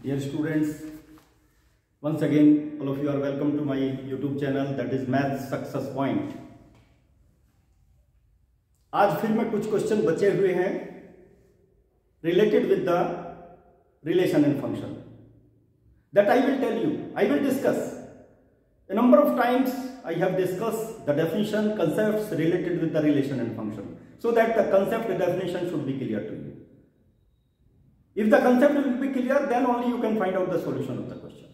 Dear students, once again all of you are welcome to my YouTube channel, that is Maths Success Point. आज फिर मैं कुछ question बचे हुए हैं related with the relation and function that I will tell you. I will discuss. A number of times I have discussed the definition, concepts related with the relation and function, so that the concept and definition should be clear to you. If the concept will be clear, then only you can find out the solution of the question.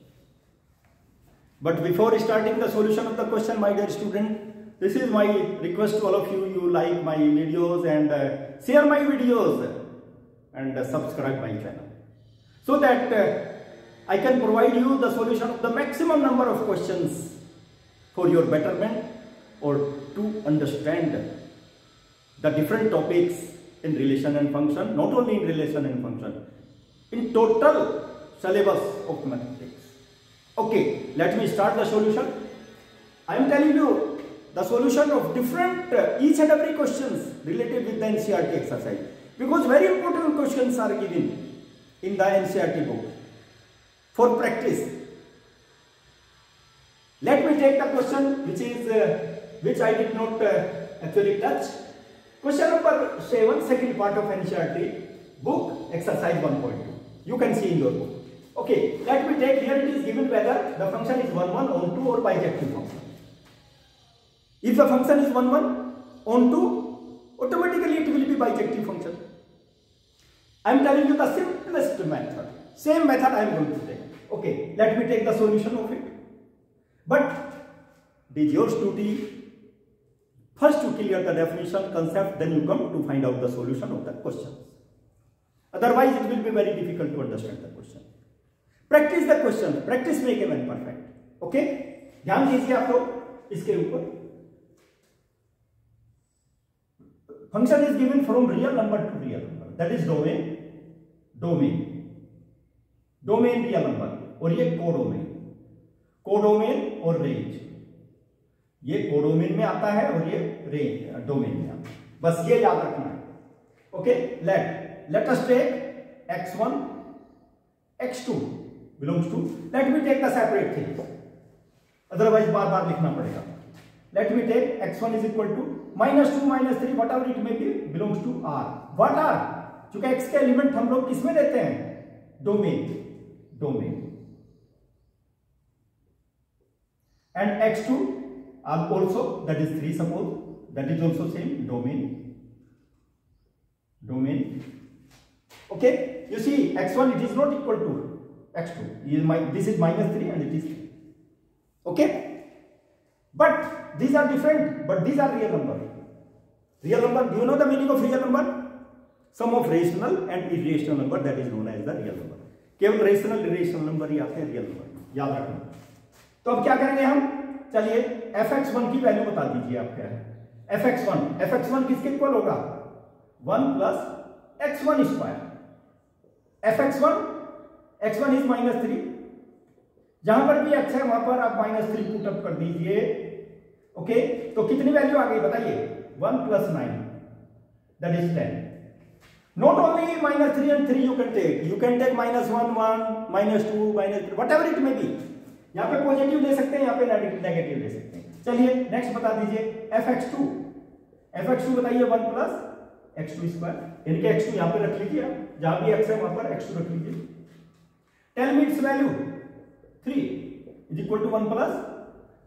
But before starting the solution of the question, my dear student, this is my request to all of you. You like my videos and share my videos and subscribe my channel, so that I can provide you the solution of the maximum number of questions for your betterment, or to understand the different topics in relation and function, not only in relation and function, in total syllabus of mathematics. Okay, let me start the solution. I am telling you the solution of different each and every questions related with the NCERT exercise, because very important questions are given in the NCERT book for practice. Let me take the question which I did not actually touch. Question number 7, second part of NCERT book, exercise 1.2. You can see in your book. Okay, let me take here. It is given whether the function is 1, 1, on 2 or bijective function. If the function is 1, 1, on 2, automatically it will be bijective function. I am telling you the simplest method. Same method I am going to take. Okay, let me take the solution of it. But it is yours duty first to clear the definition, concept, then you come to find out the solution of the questions. Otherwise, it will be very difficult to understand the question. Practice the question. Practice make a man perfect. Okay? ध्यान दीजिए आप लोग इसके ऊपर. Function is given from real number to real number. That is domain. Domain real number. और ये codomain. Codomain और range. ये कोडोमेन में आता है और ये रेंज डोमेन में आता है. बस ये याद रखना है. Okay, let us take x1, x2 belongs to. Let me take the separate things, otherwise बार लिखना पड़ेगा. Let me take x1 is equal to -2, -3, whatever it may be, belongs to R. What R? चूंकि x के element हम लोग किसमें देते हैं? Domain. And x2 also, that is 3, suppose, that is also same, domain. Okay, you see x1 it is not equal to x2. This is -3 and it is 3. Okay, but these are different, but these are real number. Real number, do you know the meaning of real number? Sum of rational and irrational number, that is known as the real number. केवल rational irrational number ही आते हैं real number, याद रखना. तो अब क्या करेंगे हम? चलिए fx1 की वैल्यू बता दीजिए आप क्या है. fx1 किसके इक्वल होगा? 1 plus x1 square. x1 is -3. जहां पर भी x है वहां पर आप -3 पुट अप कर दीजिए. ओके, तो कितनी वैल्यू आ गई बताइए? 1 plus 9, that is 10. Not only -3 and 3 you can take -1, -2, -3, whatever it may be. यहां पे पॉजिटिव ले सकते हैं, यहां पे नेगेटिव ले सकते हैं. चलिए नेक्स्ट बता दीजिए fx2 बताइए 1 plus x2 स्क्वायर. यानी कि x2 यहां पे रख लीजिए, जहां भी x है वहां पर x2 रख लीजिए. Tell me its value. 3 is equal to 1 plus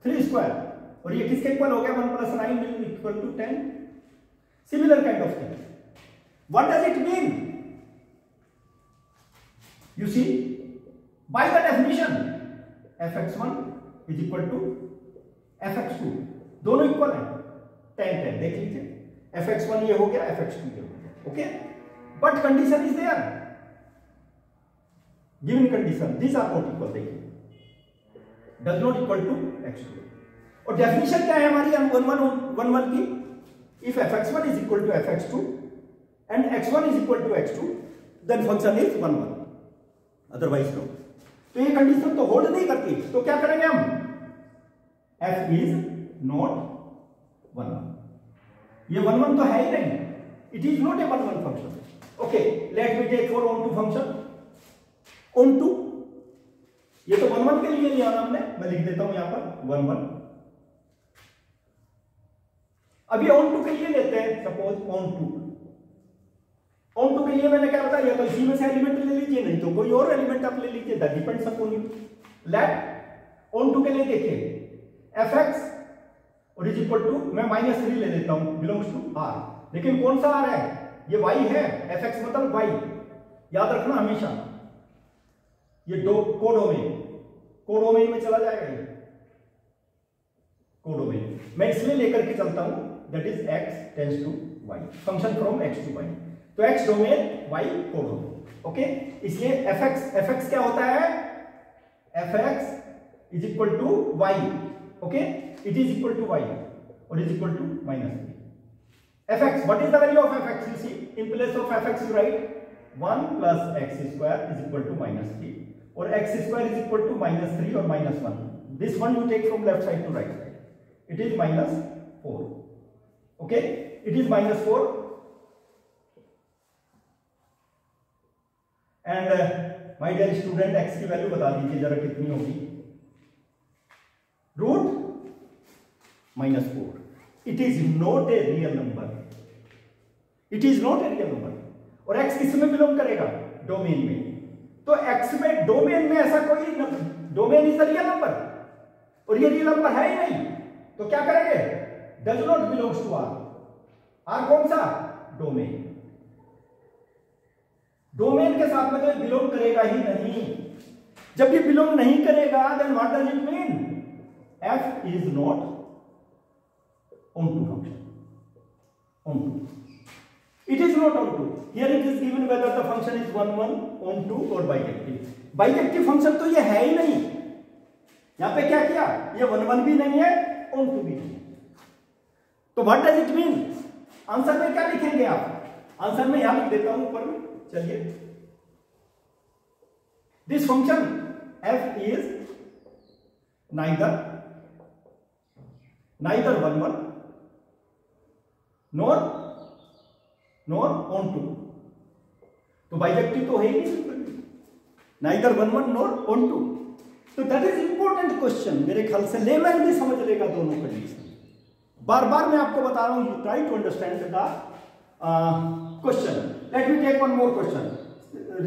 3 square. और ये किसके इक्वल हो गया? 1 plus 9 is equal to 10. Similar kind of thing. What does it mean? You see, by the definition fx1 is equal to fx2, दोनों equal है. 10 देख लीजिए. fx1 ये हो गया, fx2 ये हो गया. Okay, but condition is there. Given condition, these are not equal. देखिए, does not equal to x2. और डेफिनेशन क्या है हमारी 1 की? if fx1 is equal to fx2 and x1 is equal to x2, then function is 1, 1. Otherwise no. तो ये condition तो hold नहीं करती. तो क्या करेंगे हम? f is not 1, 1. ये 1, 1 तो है ही नहीं. It is not a 1, 1 function. Okay, let me take for onto function. onto ये तो 1 1 के लिए लिया हमने, मैं लिख देता हूं यहां पर 1 1। अभी ऑन टू के लिए लेते हैं, सपोज ऑन टू के लिए मैंने क्या बताया, तो इसी में से एलिमेंट ले लीजिए, नहीं तो कोई और एलिमेंट आप ले लीजिए, that depends upon you. Let onto के लिए देखिए fx और इज इक्वल टू, मैं -3 ले लेता हूं, बिलोंग्स टू r, लेकिन कौन सा r है, ये y है, fx मतलब y, याद रखना हमेशा, ये कोडोमेन में चला जाएगा, ये कोडोमेन मैं इसलिए लेकर के चलता हूं, that is x tends to y, function from x to y, तो x domain y codomain, okay. इसलिए fx क्या होता है, fx is equal to y, okay, it is equal to y और is equal to -3। fx, what is the value of fx? You see, in place of fx you write 1 plus x square is equal to -3, or x square is equal to -3 or -1. This one you take from left side to right side. It is -4. Okay, it is -4. And my dear student, x की value बता दीजिए जरा कितनी होगी, root -4. It is not a real number. It is not a real number. और x किस में belong करेगा, डोमेन में, तो x में डोमेन में ऐसा कोई domain is a real number, और ये रियल नंबर है ही नहीं, तो क्या करेंगे, does not belongs to r। r कौन सा, डोमेन, डोमेन के साथ में तो बिलोंग करेगा ही नहीं। जब ये बिलोंग नहीं करेगा, then what does it mean, f is not onto function, onto, it is not onto, here it is given whether the function is 1 1, onto or bijective। bijective function तो ये है ही नहीं, यहां पे क्या किया, ये 1 1 भी नहीं है, onto भी नहीं, तो what does it mean, answer में क्या लिखेंगे आप, आंसर में यहां लिख देता हूं ऊपर में, चलिए, this function f is neither 1 1 nor onto, तो बाइजेक्टिव तो है ही नहीं, नाइदर 1 1 नॉर onto, तो दैट इज इंपॉर्टेंट क्वेश्चन, मेरे ख्याल से लेमैन भी समझ लेगा दोनों कंडीशन। बार बार मैं आपको बता रहा हूं, you try to understand the question. Let me take one more question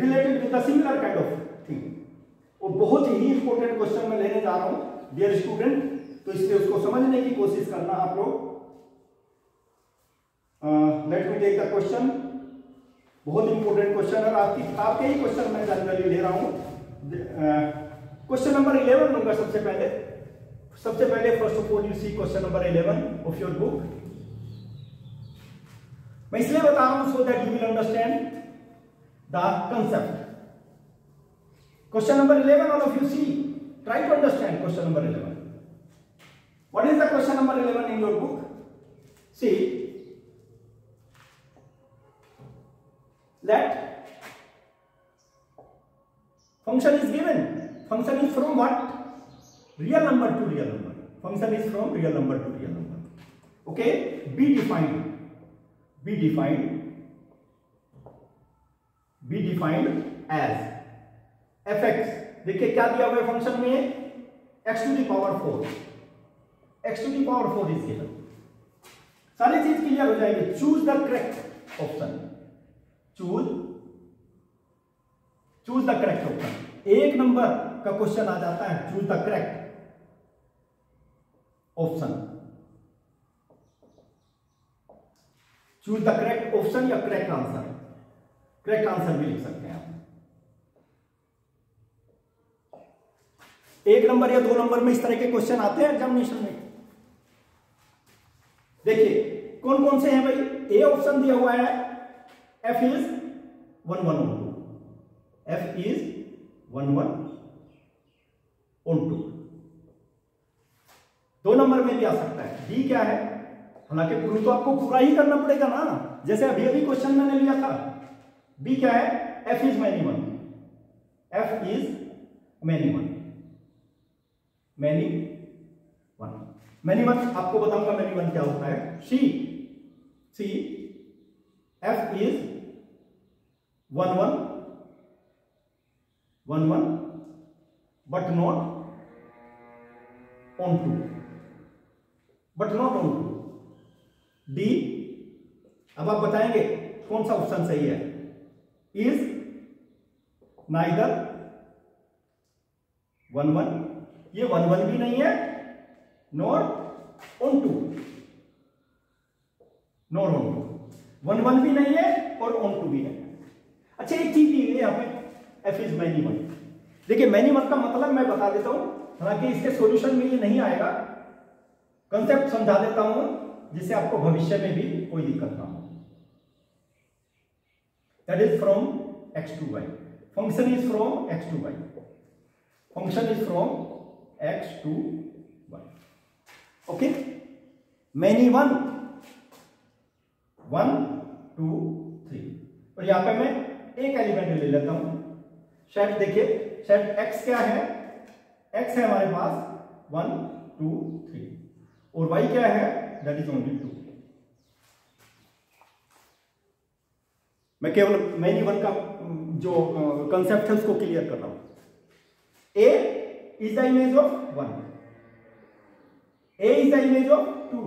related with the similar kind of thing, और बहुत ही इंपॉर्टेंट क्वेश्चन मैं लेने जा रहा हूं डियर स्टूडेंट, तो इसलिए उसको समझने की कोशिश करना आप लोग। Let me take the question, बहुत इंपॉर्टेंट क्वेश्चन है, आपकी किताब के ही क्वेश्चन मैं जनरली ले रहा हूं। क्वेश्चन नंबर 11 लूंगा सबसे पहले first of all you see question number 11 of your book. मैं इसलिए बता रहा हूं so that you will understand the concept. Question number 11 all of you see, try to understand question number 11। What is the question number 11 in your book? See, let function is given, function is from what, real number to real number, function is from real number to real number, okay, be defined as fx, देखिए क्या दिया हुआ है function में, x to the power 4 is given, सारी चीज clear हो जाएगी। Choose the correct option, choose the correct option, एक नंबर का क्वेश्चन आ जाता है, choose the correct option, choose the correct option या करेक्ट आंसर भी लिख सकते हैं आप। एक नंबर या 2 नंबर में इस तरह के क्वेश्चन आते हैं एग्जामिनेशन में। देखिए कौन कौन से हैं भाई, ए ऑप्शन दिया हुआ है, f is 1 1 on 2, f is 1 1 on 2, 2 number में भी आ सकता है। डी क्या है, हालांकि प्रूफ तो आपको पूरा ही करना पड़ेगा ना, जैसे अभी क्वेश्चन मैंने लिया था। बी क्या है, f is many one, f is many one, many one आपको बताऊंगा many one क्या होता है। See f is 1 1 1 1 but not onto, but not onto. D, अब आप बताएंगे कौन सा ऑप्शन सही है। इज नाइदर 1 1, ये 1 1 भी नहीं है, nor onto, nor onto, 1 1 भी नहीं है और ऑन टू भी नहीं है। अच्छा एक चीज दी है यहां पे, एफ इज मैनी वन। देखिए मैनी वन का मतलब मैं बता देता हूं, हालांकि इसके सॉल्यूशन में ये नहीं आएगा, कंसेप्ट समझा देता हूं जिससे आपको भविष्य में भी कोई दिक्कत ना हो। That is from x to y, function is from x to y, function is from x to y। Okay, many one 1 2 3, और यहां पे मैं एक एलिमेंट ले लेता हूं। सेट देखिए, सेट x क्या है, x है हमारे पास 1 2 3, और y क्या है, दैट इज ओनली 2। मैं केवल मैनी वन का जो कंसेप्ट है उसको क्लियर कर रहा हूं। a is the image of 1, a is the image of 2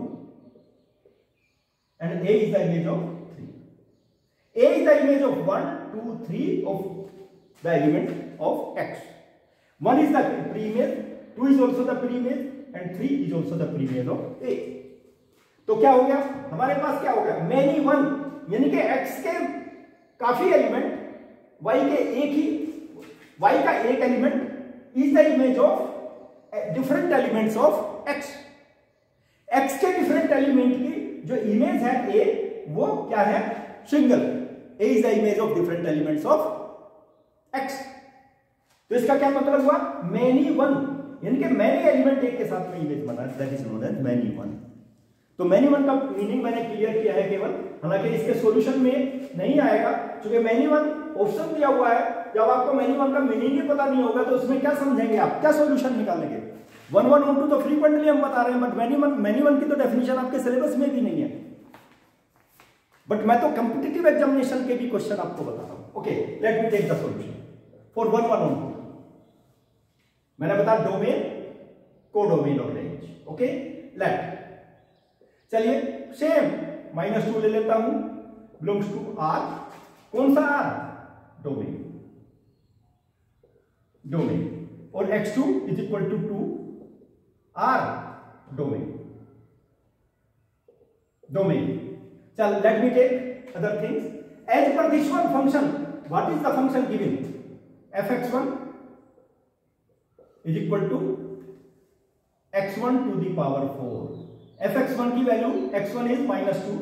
and a is the image of 3. a is the image of 1 2 3 of the element of x. 1 is the pre-image, 2 is also the pre-image and 3 is also the pre-image of a. तो क्या हो गया हमारे पास, क्या हो गया, many one, यानी कि x के काफी एलिमेंट, y के एक ही, y का एक element is the image of different elements of x। x के डिफरेंट एलिमेंट की जो इमेज है a, वो क्या है, single. a is the image of different elements of x। तो इसका क्या मतलब हुआ, मैनी वन, यानी कि मैनी एलिमेंट एक के साथ में इमेज बना, that is known as many one. तो मैनी वन का मीनिंग मैंने क्लियर किया है केवल, हालांकि इसके सॉल्यूशन में नहीं आएगा, क्योंकि मैनी वन ऑप्शन दिया हुआ है। जब आपको मैनी वन का मीनिंग ही पता नहीं होगा तो उसमें क्या समझेंगे आप, क्या सॉल्यूशन निकालेंगे। 1 1 1 2 तो फ्रीक्वेंटली हम बता रहे हैं, बट मैनी वन की तो डेफिनेशन आपके सिलेबस में भी नहीं है। बट मैं तो कॉम्पिटिटिव एग्जामिनेशन के भी क्वेश्चन आपको बता रहा हूं। Okay, let me take the solution for 1 1 1 2। मैंने बताया डोमेन, कोडोमेन और रेंज। ओके, लेट, चलिए सेम -2 ले लेता हूं, बिलोंग्स टू आर। कौन सा आर, डोमेन, डोमेन, और x2 is equal to 2 R domain, domain. चल, let me take other things as per this one function. What is the function given, fx1 is equal to x1 to the power 4। fx1 की value, x1 is -2,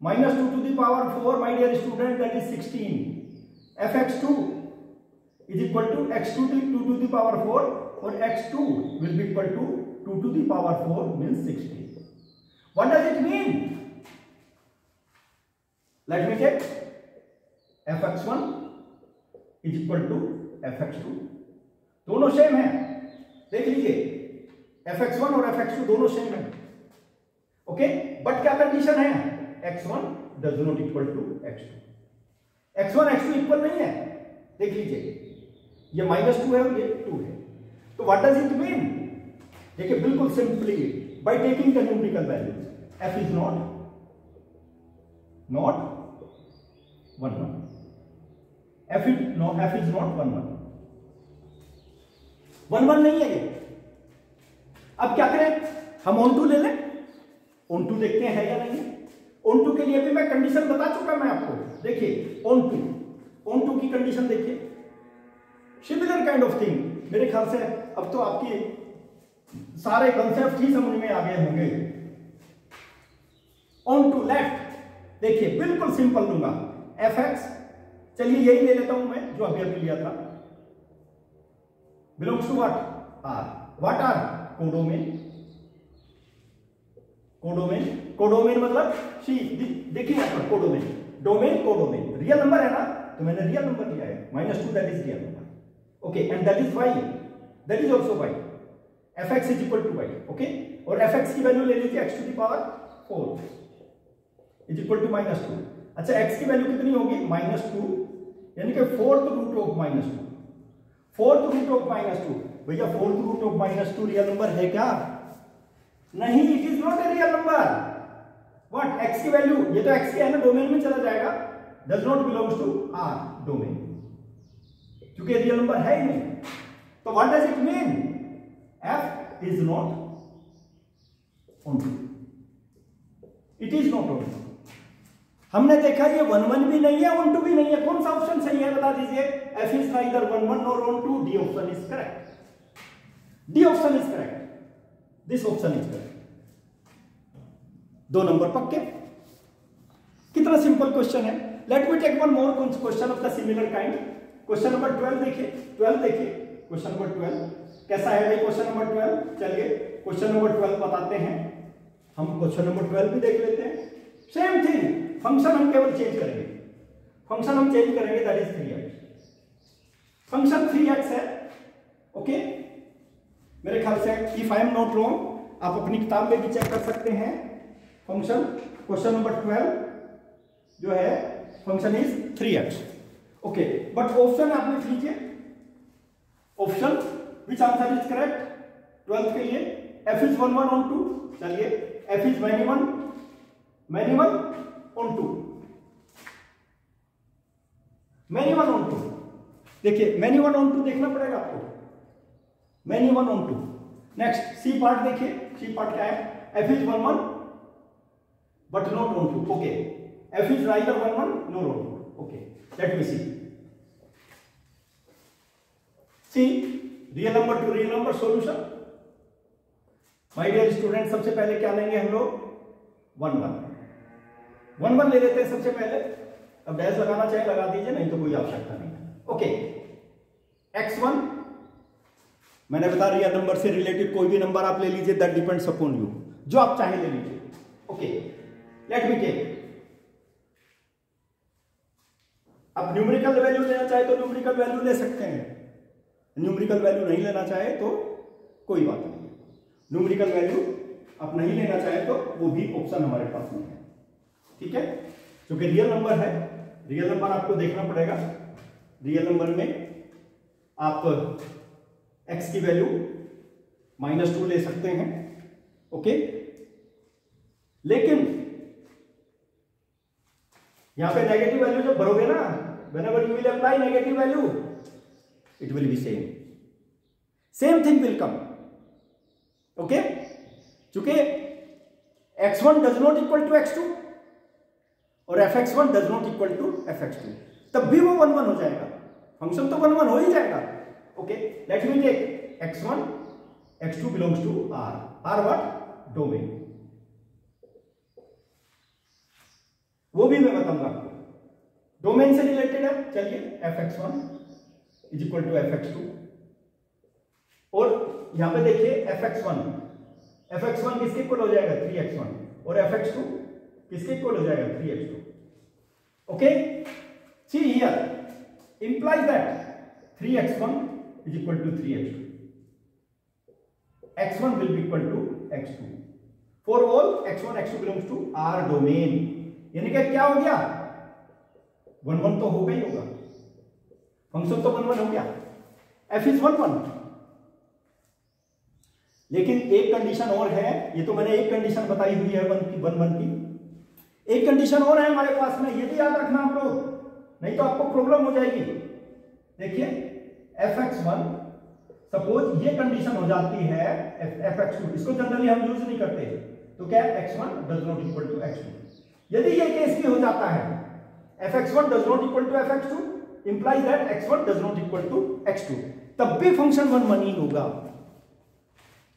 -2 to the power 4 my dear student, that is 16। fx2 is equal to x2 to the power 4, or x2 will be equal to 2 to the power 4 means 16. What does it mean? Let me take fx1 is equal to fx2, दोनों same है, देख लीजिए fx1 और fx2 दोनों same है। Okay, but क्या condition है, x1 does not equal to x2, x1 x2 equal नहीं है, देख लीजिए ये -2 है और ये 2 है। तो व्हाट डज इट मीन, देखिए बिल्कुल simply by taking the numerical values, f is not 1 1, f is not 1 1 नहीं है ये। अब क्या करें, हम ऑन टू ले लें, ऑन टू देखते हैं है या नहीं। ऑन टू के लिए भी मैं कंडीशन बता चुका मैं आपको, देखिए ऑन टू की कंडीशन देखिए, सिमिलर काइंड ऑफ थिंग। मेरे ख्याल से अब तो आपकी सारे कंसेप्ट ही समझ में आ गए होंगे। ऑन टू लेफ्ट, देखिए बिल्कुल सिंपल लूंगा, fx, चलिए यही ले लेता हूं मैं जो अभी अभी लिया था, belongs to what, R. What R, codomain, codomain, codomain मतलब सी, देखिए यहां पर codomain, domain codomain, real number है ना, तो मैंने रियल नंबर लिया है, -2 that is real number. Okay, and that is y, that is also y, fx is equal to y। Okay, और fx की वैल्यू ले लीजिए x to the power 4 is equal to -2। अच्छा, x की value कितनी होगी, -2, यानी कि 4th root of -2, fourth root of -2। भैया fourth root of -2 real number है क्या? नहीं, it is not a real number. What? x की वैल्यू, ये तो x की है ना, डोमेन में चला जाएगा, does not belongs to R domain, क्योंकि रियल नंबर है ही नहीं। तो what does it mean? f is not onto, it is not onto। हमने देखा ये 1 1 भी नहीं है, 1 2 भी नहीं है, कौन सा ऑप्शन सही है बता दीजिए? f is neither 1 1 nor 1 2, D option is correct, D option is correct, this option is correct. 2 number पक्के। कितना सिंपल क्वेश्चन है। Let me take one more question of the similar kind. Question number 12 देखिए, 12 देखिए, question number 12 कैसा है भाई? Question number 12, चलिए question number 12 बताते हैं हम। क्वेश्चन नंबर 12 भी देख लेते हैं। सेम थिंग, फंक्शन हम केवल चेंज करेंगे, फंक्शन हम चेंज करेंगे, that is 3x। Function 3x है, ओके। मेरे ख्याल से if I am not wrong, आप अपनी किताब में भी चेक कर सकते हैं। फंक्शन क्वेश्चन नंबर 12 जो है function is 3x, okay. But option आप लिख लीजिए, option which answer is correct 12 के लिए? f इज 1 1 on 2, चलिए f is many one on 2, many one on 2। देखिए many one on 2 देखना पड़ेगा आपको, many one on 2। Next C part देखिए, सी पार्ट क्या है? f इज 1 1 but not on 2, okay. f इज neither 1 1 nor on 2, okay. Let me see, C real number to real number solution. My dear student, सबसे पहले क्या लेंगे हम लोग? 1 1 ले लेते हैं सबसे पहले। अब डैश लगाना चाहे लगा दीजिए, नहीं तो कोई आवश्यकता नहीं है, ओके। x1 मैंने बता रियल नंबर से रिलेटेड कोई भी नंबर आप ले लीजिए, दैट डिपेंड्स अपॉन यू, जो आप चाहे ले लीजिए, ओके। लेट मी टेक, आप न्यूमेरिकल वैल्यू लेना चाहे तो न्यूमेरिकल वैल्यू ले सकते हैं, न्यूमेरिकल वैल्यू नहीं लेना चाहे तो कोई बात नहीं। न्यूमेरिकल वैल्यू आप नहीं लेना चाहे तो वो भी ऑप्शन हमारे पास में है, ठीक है। क्योंकि रियल नंबर है, रियल नंबर आपको देखना पड़ेगा। रियल नंबर में आप x की वैल्यू -2 ले सकते हैं, ओके। लेकिन यहां पे नेगेटिव वैल्यू जब भरोगे ना, whenever you will apply negative value, it will be same thing will come, okay। चूंकि x1 does not equal to x2 और fx1 does not equal to fx2, तब भी वो 1 1 हो जाएगा, फंक्शन तो 1 1 हो ही जाएगा, okay. Let me take x1 x2 belongs to r what? Domain. वो भी मैं बताऊंगा आपको, डोमेन से रिलेटेड है। चलिए fx1 is equal to fx2, और यहां पे देखिए fx1 किसके इक्वल हो जाएगा? 3x1, और fx2 किसके इक्वल हो जाएगा? 3x2, okay. See here implies that 3x1 is equal to 3x2, x1 will be equal to x2 for all x1 x2 belongs to R domain। यानी कि क्या हो गया? 1 1 तो होगा ही होगा, फंक्शन तो 1 1 हो गया, f इज 1 1। लेकिन एक कंडीशन और है, ये तो मैंने एक कंडीशन बताई हुई है 1 1 की, एक कंडीशन और है हमारे पास में, ये भी याद रखना आप लोग, नहीं तो आपको प्रॉब्लम हो जाएगी। देखिए fx1, सपोज ये कंडीशन हो जाती है fx2, इसको जनरली हम यूज नहीं करते, तो क्या x1 does not equal to x2। यदि ये केस भी हो जाता है fx1 does not equal to fx2 implies that x1 does not equal to x2, तब भी फंक्शन 1 1 ही होगा।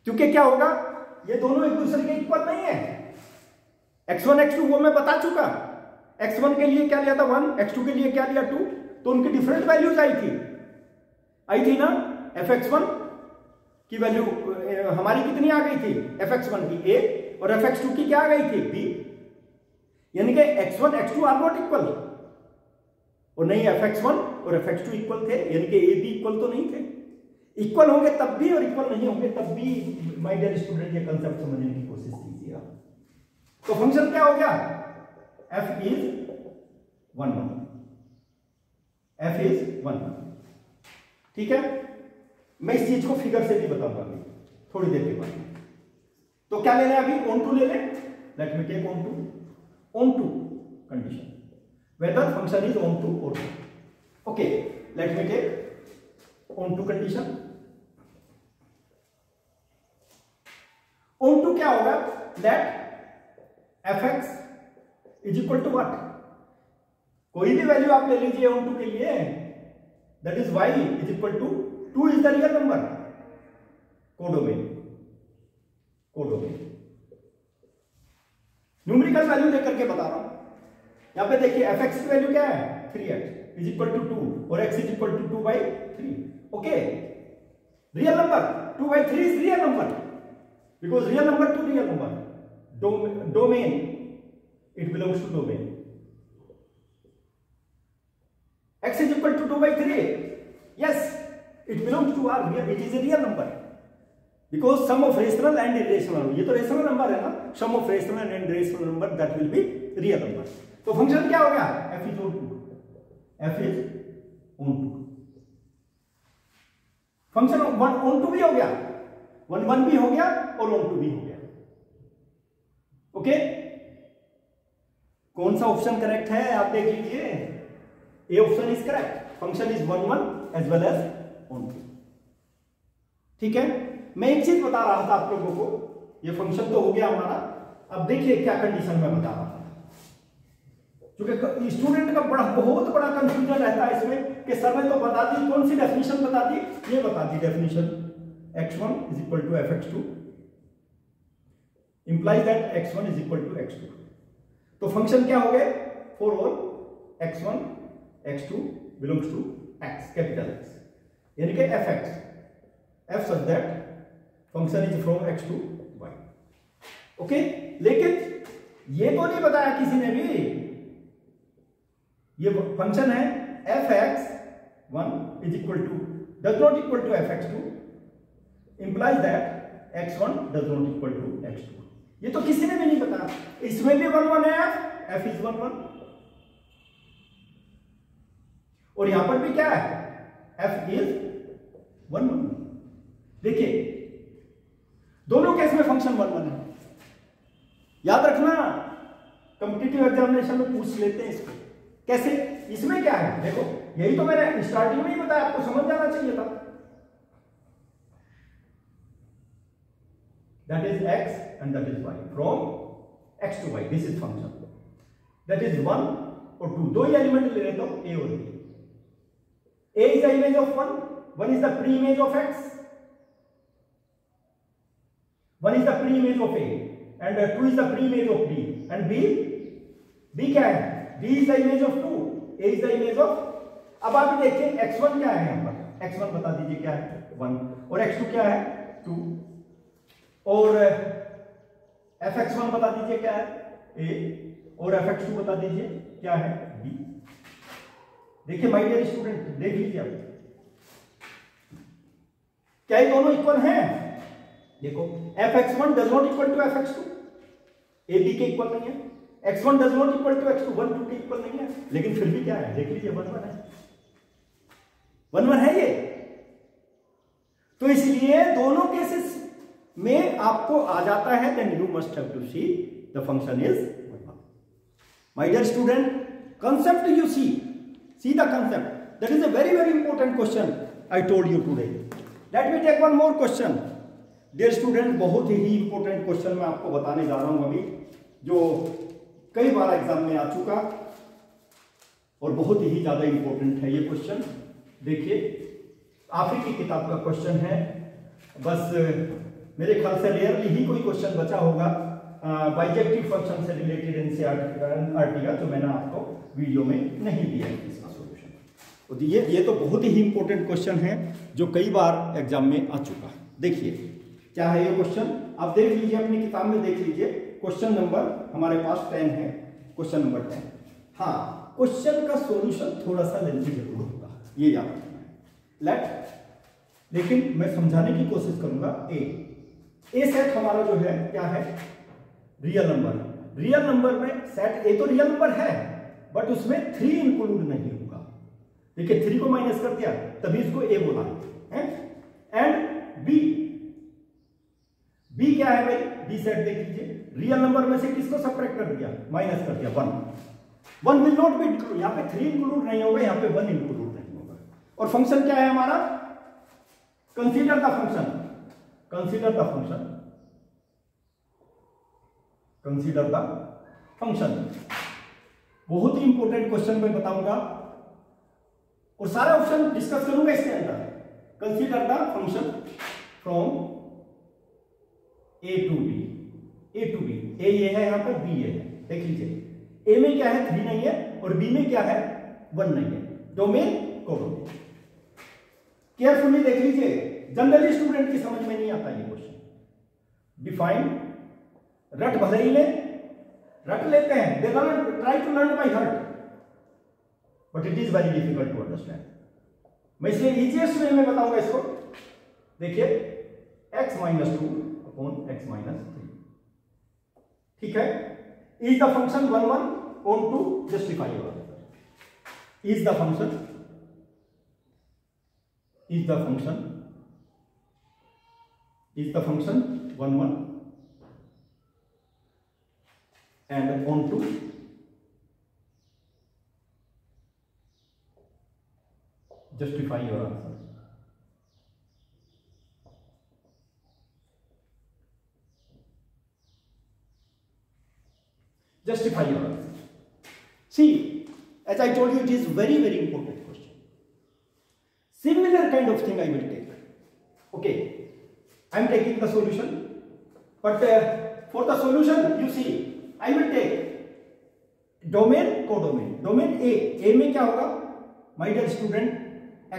क्योंकि क्या होगा? ये दोनों एक दूसरे के इक्वल नहीं है। x1 x2 वो मैं बता चुका, x1 के लिए क्या लिया था 1, x2 के लिए क्या लिया 2, तो उनकी डिफरेंट वैल्यूज आई थी ना। fx1 की वैल्यू हमारी कितनी आ गई थी? fx1 की a, और fx2 की क्या आ गई थी? b। यानी कि x1 x2 are not equal, और नहीं fx1 और fx2 इक्वल थे, यानी कि a b इक्वल तो नहीं थे। इक्वल होंगे तब भी और इक्वल नहीं होंगे तब भी, माय डियर स्टूडेंट, ये कंसेप्ट समझने की कोशिश कीजिएगा। तो फंक्शन क्या हो गया? f इज 1 1, f इज 1 1, ठीक है, मैं इस चीज को फिगर से भी बताऊंगा अभी थोड़ी देर के बाद। तो क्या लेना है अभी, ऑन टू ले लें। Let me take onto condition whether function is on to or not. Okay, let me take on to condition. On to क्या होगा, let fx is equal to what, कोई भी वैल्यू आप ले लीजिए on to के लिए, that is y is equal to 2 is the real number, codomain numerical value लेकर के बता रहा हूं। यहां पे देखिए fx की वैल्यू क्या है, 3x इज इक्वल टू 2 और x is equal to 2/3। Okay, real number 2/3 is real number because real number to real number, domain it belongs to domain. x is equal to 2/3, yes it belongs to R, it is a real number because sum of rational and irrational, ये तो rational number है ना, sum of rational and irrational number that will be real number. तो function क्या हो गया, f is onto, function onto भी हो गया, 1 भी हो गया और ऑन टू भी हो गया। ओके, कौन सा ऑप्शन करेक्ट है आप देख लीजिए, A option is correct, function is 1 as well as onto. ठीक है, मैं एक चीज बता रहा था आप लोगों को, ये फंक्शन तो हो गया हमारा, अब देखिए क्या कंडीशन में बता रहा था, क्योंकि स्टूडेंट का बहुत बड़ा कंफ्यूजन रहता है इसमें कि सर ने तो बता दी, कौन सी डेफिनेशन बता दी, ये बता दी definition, x1 is equal to fx2 implies that x1 is equal to x2। तो फंक्शन क्या हो गए, for all x1 x2 belongs to x, capital X, यानी कि fx, f such that function is from x to y। Okay, लेकिन ये तो नहीं बताया किसी ने भी, ये फंक्शन है fx1 is equal to does not equal to fx2 implies that x1 does not equal to x2। ये तो किसी ने भी नहीं बताया, इसमें भी 1 है, f इज 1 और यहां पर भी क्या है, f इज 1। देखिए दोनों केस में फंक्शन 1 है, याद रखना, कॉम्पिटिटिव एग्जामिनेशन में पूछ लेते हैं इसको। कैसे, इसमें क्या है, देखो यही तो मैंने स्टार्टिंग में ही बताया, आपको समझ जाना चाहिए था। That is x and that is y, from x to y, this is function, that is 1 और 2, दो ही एलिमेंट ले लेता हूं, a और b। a is the image of 1 is the pre image of x, 1 is the pre-image of A and 2 is the pre-image of B and B क्या है, B is the image of 2, A is the image of, अब आप देखिए x1 क्या है यहाँ पर, x1 बता दीजिए क्या है, 1 और x2 क्या है, 2 और fx1 बता दीजिए क्या है, A और fx2 बता दीजिए क्या है, B। देखिए माय डियर स्टूडेंट, देख लीजिए आप, क्या ये दोनों इक्वल हैं, देखो fx1 does not equal to fx2, a b के इक्वल नहीं है, x1 does not equal to x2, 1 2 के इक्वल नहीं है, लेकिन फिर भी क्या है, देख लीजिए 1 1 है, 1 1 है ये। तो इसलिए दोनों केसेस में आपको आ जाता है, then you must have to see the function is 1 1। My dear student, concept you see the concept, that is a very important question I told you today। let me take one more question। Dear student, बहुत ही important question मैं आपको बताने जा रहा हूं अभी, जो कई बार एग्जाम में आ चुका और बहुत ही ज्यादा इंपॉर्टेंट है ये क्वेश्चन। देखिए आप ही की किताब का क्वेश्चन है, बस मेरे ख्याल से रेयरली ही कोई क्वेश्चन बचा होगा बाइजेक्टिव फंक्शन से रिलेटेड एनसीईआरटी का, जो मैंने आपको वीडियो में नहीं दिया है इसका सॉल्यूशन। तो ये तो बहुत ही इंपॉर्टेंट क्वेश्चन है जो कई बार एग्जाम में आ चुका है। देखिए क्या है ये क्वेश्चन, आप देख लीजिए अपनी किताब में, देख लीजिए क्वेश्चन नंबर हमारे पास 10 है, क्वेश्चन नंबर 10। हाँ, क्वेश्चन का सॉल्यूशन थोड़ा सा लेंथी जरूर होगा, ये याद रखना है। लेकिन मैं समझाने की कोशिश करूंगा। ए सेट हमारा जो है क्या है, रियल नंबर। रियल नंबर में सेट ए तो रियल नंबर है, बट उसमें 3 इंक्लूड नहीं होगा। देखिए 3 को माइनस कर दिया तभी इसको ए बोला है। एंड बी, बी क्या है भाई, बी सेट देख लीजिए, रियल नंबर में से किसको सब्ट्रैक्ट कर दिया, माइनस कर दिया 1। 1 विल नॉट बी इंक्लूड, यहां पे 3 इंक्लूड नहीं होगा, यहां पे 1 इंक्लूड नहीं होगा। और फंक्शन क्या है हमारा, consider the function, consider the function, consider the function. बहुत ही इंपॉर्टेंट क्वेश्चन मैं बताऊंगा और सारे ऑप्शन डिस्कस करूंगा इसके अंदर। Consider the function from A to B, A to B, A ये है यहां पर, बी ये है, देख लीजिए ए में क्या है 3 नहीं है और बी में क्या है 1 नहीं है, डोमेन कोडोमेन। केयरफुली देख लीजिए, जनरली स्टूडेंट की समझ में नहीं आता ये क्वेश्चन। डिफाइन, रट भले ही ले, रट लेते हैं, they try to learn by heart, but it is very difficult to understand. मैं इसलिए इजीएस्ट वे में बताऊंगा इसको। देखिए x minus 2 upon x minus 3, ठीक है। Is the function 1 1 on to justify your answer. Is the function, is the function, is the function 1 1 and on to justify your answer. Justify your answer. See, as I told you, it is very important question. Similar kind of thing I will take. Okay, I am taking the solution, but for the solution, you see, I will take domain, codomain. Domain A में क्या होगा, my dear student,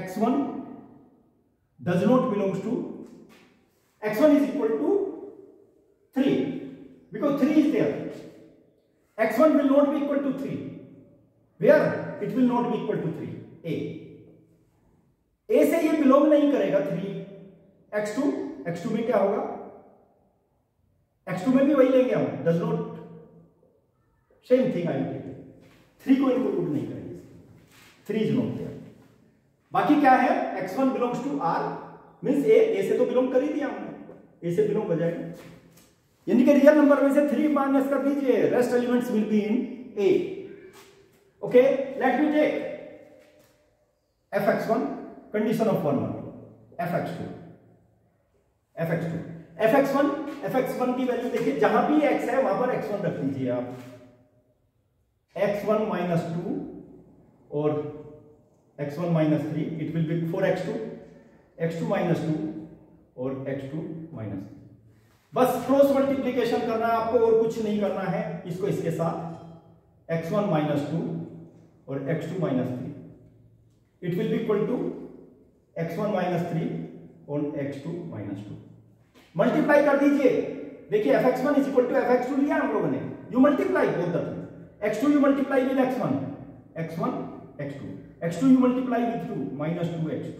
x1 does not belongs to, x1 is equal to 3 because 3 is there. x1 will not be equal to 3. Where? It will not be equal to 3. A से ये belong नहीं करेगा 3। x2 में क्या होगा, x2 में भी वही लेंगे हम, does not, same thing I will take. 3 को इंक्लूड नहीं करेंगे, 3 is not there. बाकी क्या है, x1 belongs to R, means A से तो बिलोंग कर ही दिया हमने, A से बिलोंग हो जाएगा, यानी कि रियल नंबर में से 3 माइनस कर दीजिए, rest elements will be in A. Okay, let me take fx1 condition of 1 1, fx1 की वैल्यू देखिए, जहां भी x है वहां पर x1 रख दीजिए आप, x1 माइनस 2 और x1 minus 3, it will B 4x2 minus 2 और x2 माइनस 3। बस क्रॉस मल्टीप्लीकेशन करना है आपको और कुछ नहीं करना है, इसको इसके साथ x1 माइनस 2 और x2 minus 3, it will be equal to x1 minus 3 और x2 माइनस 2। मल्टीप्लाई कर दीजिए, देखिए fx1 is equal to fx2 लिया हम लोगों ने, you multiply both the things, x2 you multiply with x1 you multiply with 2 minus 2x2,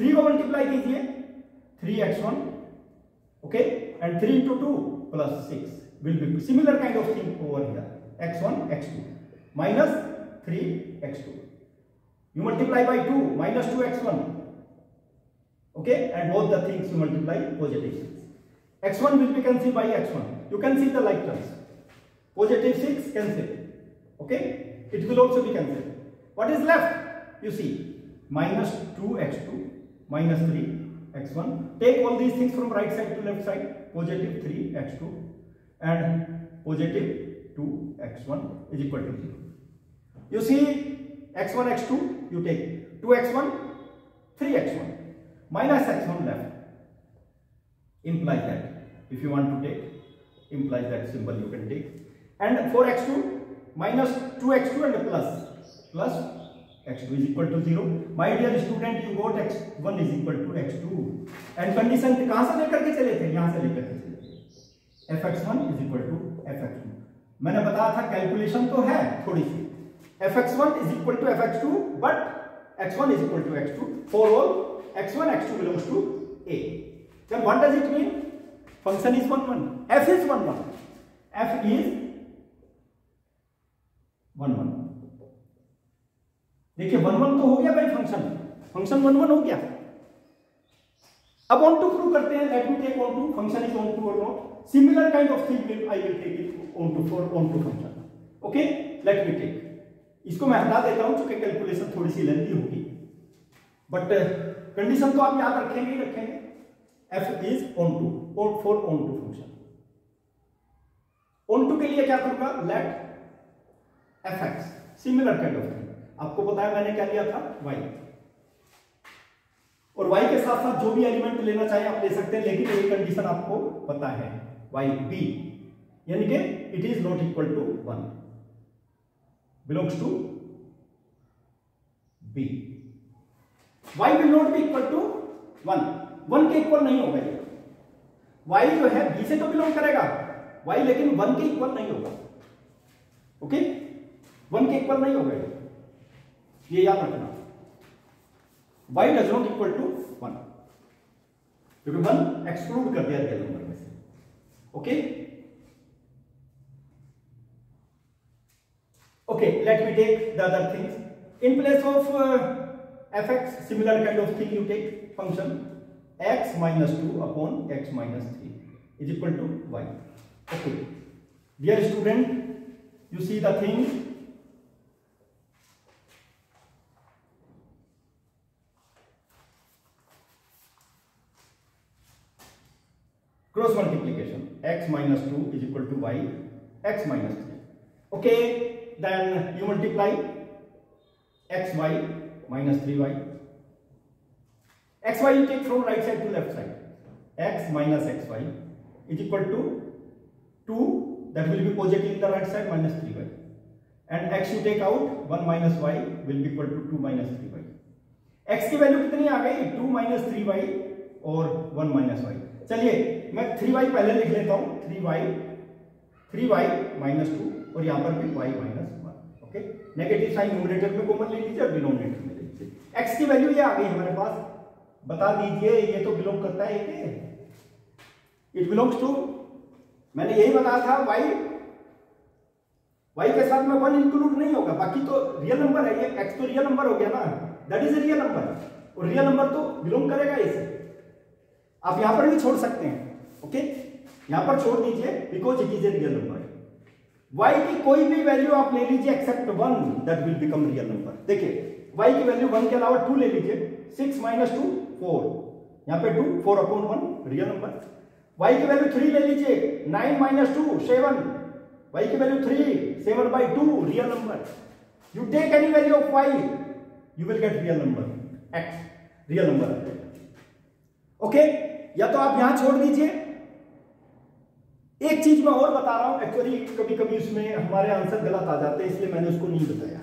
3 को multiply कीजिए 3x1, okay, and 3 into 2 plus 6 will be similar kind of thing over here, x1 x2 minus 3x2, you multiply by 2 minus 2x1, okay, and both the things you multiply positive 6, x1 will be cancelled by x1, you can see the like terms, positive 6 cancel, okay, it will also be cancelled. What is left, you see, minus 2x2 minus 3x1, take all these things from right side to left side, positive 3x2 and positive 2x1 is equal to 0. You see x1 x2, you take 2x1 3x1 minus x1 left, implies that if you want to take, implies that symbol you can take, and 4x2 minus 2x2 and plus x2 is equal to 0. My dear student, you got x1 is equal to x2 and condition कहां से लेकर के चले थे, यहां से लेकर के चले थे, fx1 is equal to fx2। मैंने बताया था कैलकुलेशन तो है थोड़ी सी, fx1 is equal to fx2 but x1 is equal to x2 for all x1 x2 belongs to A. Then what does it mean? Function is 1 1, f is 1 1, f is 1 1, देखिए 1 1 तो हो गया भाई, फंक्शन 1 1 हो गया। अब ऑन टू प्रूव करते हैं। Let me take onto, function is onto और not, similar kind of thing I will take it onto for onto function. Okay, let me take, इसको मैं हटा देता हूं क्योंकि calculation थोड़ी सी लेंथी होगी, बट कंडीशन तो आप याद रखेंगे ही रखेंगे। एफ इज ऑन टू और for onto function. Onto के लिए क्या करूंगा, let f x similar kind of thing, आपको पता है मैंने क्या लिया था, वाई, और y के साथ साथ जो भी एलिमेंट लेना चाहे आप ले सकते हैं, लेकिन एक कंडीशन आपको पता है, y b, यानी कि it is not equal to 1, belongs to b। y will not be equal to 1 के इक्वल नहीं होगा ये। y जो है b से तो बिलोंग करेगा y, लेकिन 1 के इक्वल नहीं होगा। ओके, 1 के इक्वल नहीं होगा ये याद रखना। y does not equal to 1, क्योंकि 1 एक्सक्लूड कर दिया रियल नंबर में से। Okay okay, let me take the other things. In place of fx, similar kind of thing, you take function x minus 2 upon x minus 3 is equal to y. Okay, dear student, you see the thing. Cross multiplication, x minus 2 is equal to y, x minus 3. Okay, then you multiply xy minus 3y. xy you take from right side to left side. X minus xy is equal to 2, that will be positive in the right side, minus 3y. And x you take out, 1 minus y will be equal to 2 minus 3y. x की value कितनी आ गई, 2 minus 3y और 1 minus y। चलिए मैं 3y पहले लिख लेता हूं, 3y minus 2, और यहां पर भी y minus 1। Okay, negative sign numerator में कॉमन ले लीजिए और डिनोमिनेटर में ले लीजिए। x की वैल्यू ये आ गई हमारे पास, बता दीजिए ये तो बिलोंग करता है क्या, इट बिलोंग्स टू, मैंने यही बताया था y के साथ में 1 इंक्लूड नहीं होगा, बाकी तो रियल नंबर है ये, x तो रियल नंबर हो गया ना, दैट इज रियल नंबर, और रियल नंबर तो बिलोंग करेगा इसे। आप यहां पर भी छोड़ सकते हैं। ओके, यहां पर छोड़ दीजिए because it is a real number. y की कोई भी वैल्यू आप ले लीजिए except 1, that will become real number. देखिए y की वैल्यू 1 के अलावा 2 ले लीजिए, 6 minus 2 4, यहां पे 2, 4 upon 1 रियल नंबर। y की वैल्यू 3 ले लीजिए, 9 minus 2 7, y की value 3, 7/2 real number. You take any value of y, you will get real number, x real number. Okay, या तो आप यहां छोड़ दीजिए। एक चीज मैं और बता रहा हूं, एक्चुअली कभी कभी उसमें हमारे आंसर गलत आ जाते हैं, इसलिए मैंने उसको नहीं बताया।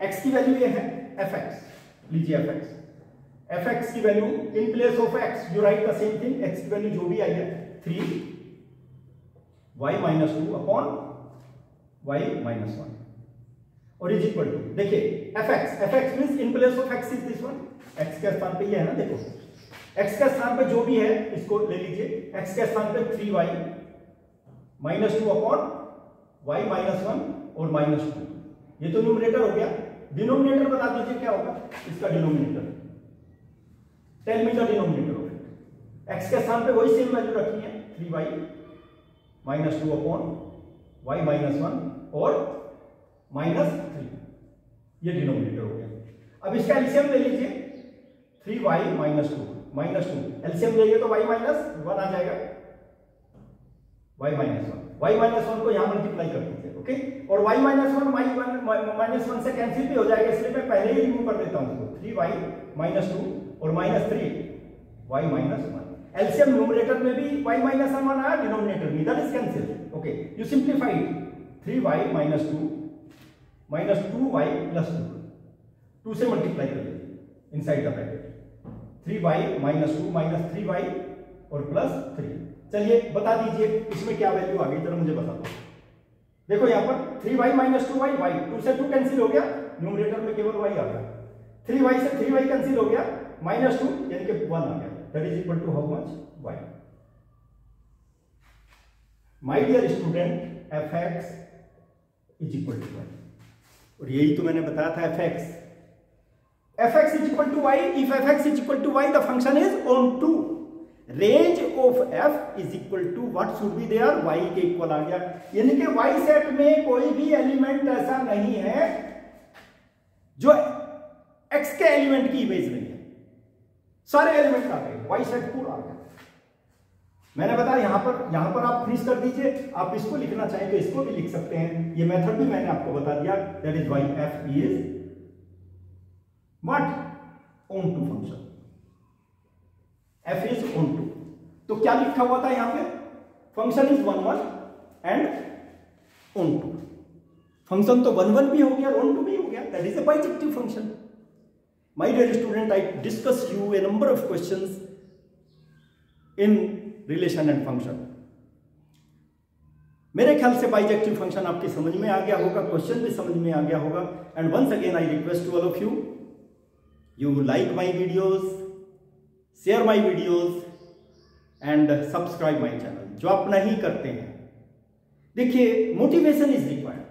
x की वैल्यू ये है fx, लीजिए fx की value in place of x you right the same thing, x की वैल्यू जो भी आई है 3y minus 2 upon y minus 1 और इज इक्वल टू, देखिए fx means in place of x is this one, x के स्थान पे ये है ना, देखो x के स्थान पे जो भी है इसको ले लीजिए, x के स्थान पे 3y minus 2 upon y minus 1 और minus 2, ये तो न्यूमरेटर हो गया। डिनोमिनेटर बता दीजिए क्या होगा इसका denominator, tell me the denominator of it. x के स्थान पे वही सेम वैल्यू रखनी है, 3y minus 2 upon y minus 1 और minus 3, ये डिनोमिनेटर हो गया। अब इसका एलसीएम ले लीजिए, 3y minus 2 एलसीएम लेंगे तो y minus 1 आ जाएगा, y minus 1 को यहां मल्टीप्लाई कर दीजिए। ओके, और y minus 1 से कैंसिल भी हो जाएगा, इसलिए मैं पहले ही रिमूव कर देता हूं इसको, 3y minus 2 और minus 3 y minus 1। LCM numerator में भी y minus 1 आया, डिनोमिनेटर में, that is cancel. Okay, you simplify 3y minus 2 minus 2y plus 2 से मल्टीप्लाई कर लीजिए inside the bracket, 3y minus 2 minus 3y और प्लस 3। चलिए बता दीजिए इसमें क्या वैल्यू आ गई, जरा मुझे बता दो। देखो यहां पर 3y minus 2y, y 2 से 2 कैंसिल हो गया, न्यूमरेटर में केवल y आ गया, 3y से 3y कैंसिल हो गया, minus 2 यानी कि 1 आ गया, that is equal to how much, y। My dear student, fx is equal to y। और यही तो मैंने बताया था fx is equal to y. If fx is equal to y, the function is onto. Range of f is equal to what should be there? y के equal आ गया, यानी कि y सेट में कोई भी एलिमेंट ऐसा नहीं है जो x के एलिमेंट की इमेज नहीं है, सारे एलिमेंट आ गए, y सेट पूरा आ गया। मैंने बताया यहां पर आप फिनिश कर दीजिए, आप इसको लिखना चाहें तो इसको भी लिख सकते हैं, ये मेथड भी मैंने आपको बता दिया। That is why f is what? onto function, f is onto। तो क्या लिखा हुआ था यहां पे? Function is 1 1 and onto। Function तो 1 1 भी हो गया और onto भी हो गया, that is a bijective function. My dear student, I discuss you a number of questions in relation and function. मेरे ख्याल से बाइजेक्टिव फंक्शन आपकी समझ में आ गया होगा, क्वेश्चन भी समझ में आ गया होगा। And once again I request to all of you like my videos, share my videos and subscribe my channel, जो आप नहीं करते हैं। देखिए, मोटिवेशन इज रिक्वायर्ड।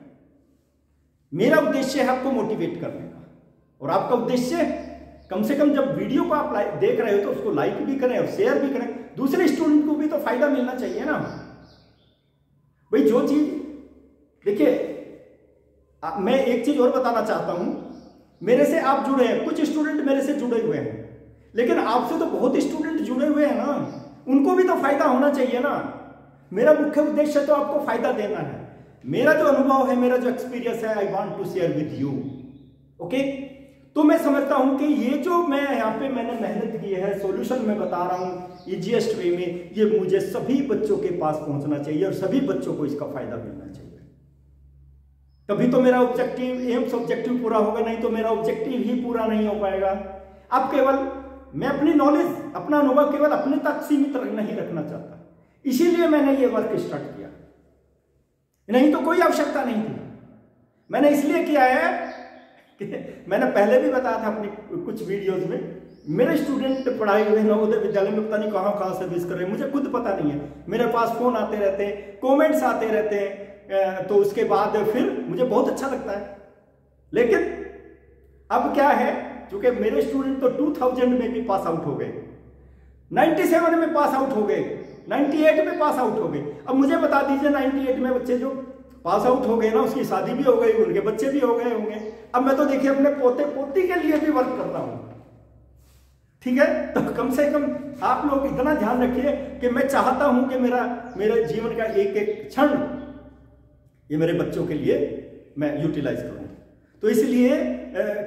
मेरा उद्देश्य है आपको मोटिवेट करने का, और आपका उद्देश्य कम से कम जब वीडियो को आप देख रहे हो तो उसको लाइक भी करें और शेयर भी करें, दूसरे स्टूडेंट को भी तो फायदा मिलना चाहिए ना भाई। जो चीज देखिए, मैं एक चीज और बताना चाहता हूं, मेरे से आप जुड़े हैं, कुछ स्टूडेंट मेरे से जुड़े हुए हैं, लेकिन आपसे तो बहुत स्टूडेंट जुड़े हुए हैं ना, उनको भी तो फायदा होना चाहिए ना। मेरा मुख्य उद्देश्य तो आपको फायदा देना है। मेरा जो अनुभव है, मेरा जो एक्सपीरियंस है, I want to share with you. Okay, तो मैं समझता हूं कि ये जो मैं यहाँ पे मैंने मेहनत की है, सॉल्यूशन मैं बता रहा हूं इजीएस्ट वे में, ये मुझे सभी बच्चों के पास पहुंचना चाहिए और सभी बच्चों को इसका फायदा मिलना चाहिए। तभी तो मेरा ऑब्जेक्टिव, एम्स ऑब्जेक्टिव पूरा होगा, नहीं तो मेरा ऑब्जेक्टिव ही पूरा नहीं हो पाएगा। अब केवल मैं अपनी नॉलेज, अपना अनुभव केवल अपने तक सीमित नहीं रखना चाहता, इसीलिए मैंने ये वर्क स्टार्ट किया, नहीं तो कोई आवश्यकता नहीं थी। मैंने इसलिए किया है कि मैंने पहले भी बताया था अपनी कुछ वीडियोस में, मेरे स्टूडेंट पढ़ाए हुए नवोदय विद्यालय में पता नहीं कहां सर्विस कर रहे हैं, मुझे खुद पता नहीं है। मेरे पास फोन आते रहते हैं, कमेंट्स आते रहते हैं, तो उसके बाद फिर मुझे बहुत अच्छा लगता है। लेकिन अब क्या है, चूंकि मेरे स्टूडेंट तो 2000 में भी पास आउट हो गए, 97 में पास आउट हो गए, 98 में पास आउट हो गए। अब मुझे बता दीजिए, 98 में बच्चे जो पास आउट हो गए ना, उसकी शादी भी हो गई, उनके बच्चे भी हो गए होंगे। अब मैं तो देखिए अपने पोते पोती के लिए भी वर्क कर रहा हूं, ठीक है। तो कम से कम आप लोग इतना ध्यान रखिए कि मैं चाहता हूं कि मेरे जीवन का एक एक क्षण ये मेरे बच्चों के लिए मैं यूटिलाइज करूं। तो इसलिए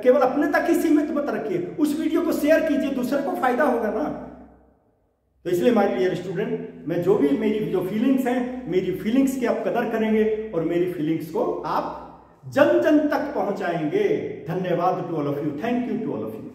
केवल अपने तक ही सीमित मत रखिए, उस वीडियो को शेयर कीजिए, दूसरे को फायदा होगा ना। तो इसलिए माय डियर स्टूडेंट, मैं जो भी मेरी जो फीलिंग्स हैं, मेरी फीलिंग्स की आप कदर करेंगे और मेरी फीलिंग्स को आप जन जन तक पहुंचाएंगे। धन्यवाद to all of you, thank you to all of you.